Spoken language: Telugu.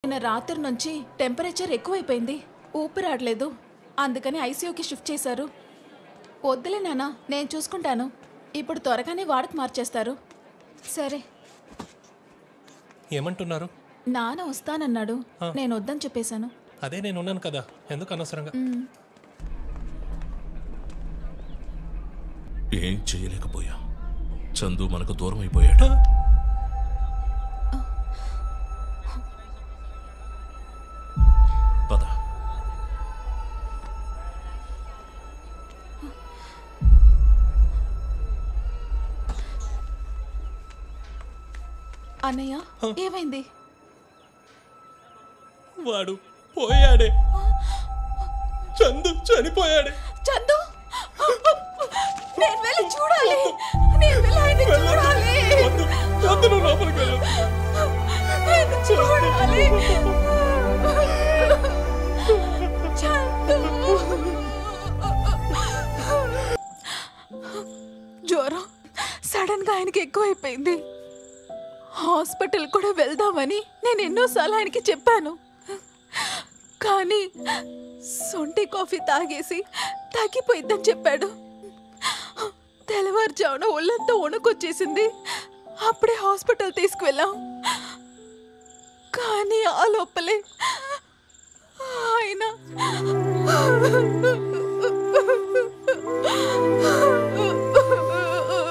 నిన్న రాత్రి నుంచి టెంపరేచర్ ఎక్కువైపోయింది, ఊపిరాడలేదు. అందుకని ఐసీయూకి షిఫ్ట్ చేశారు. వద్దులే నాన్న, నేను చూసుకుంటాను. ఇప్పుడు త్వరగానే వార్డుకు మార్చేస్తారు. సరే. ఏమంటున్నారు? నాన్న వస్తానన్నాడు, నేను వద్దని చెప్పేశాను. అదే నేను ఉన్నాను కదా, ఎందుకు అనవసరంగా? ఏం చేయలేకపోయా. చందు మనకు దూరం అయిపోయాడు. పద. అన్నయ్య, ఏమైంది? వాడు పోయాడే. చందు చనిపోయాడే. చందు, నేను వెళ్ళి చూడాలి. నేను వెళ్ళి ఆయన్ని చూడాలి. వద్దు, నువ్వు లోపలికి వెళ్ళు. నేను చూడాలి. చందు. జ్వరం సడన్ గా ఆయనకి ఎక్కువైపోయింది. హాస్పిటల్ కూడా వెళ్దామని నేను ఎన్నోసార్లు ఆయనకి చెప్పాను. కానీ సొంటి కాఫీ తాగేసి తగ్గిపోయిద్దని చెప్పాడు. తెల్లవారుజామున ఒళ్ళంతా వణుకొచ్చేసింది. అప్పుడే హాస్పిటల్ తీసుకువెళ్ళాం. కానీ ఆ లోపలే ఆయన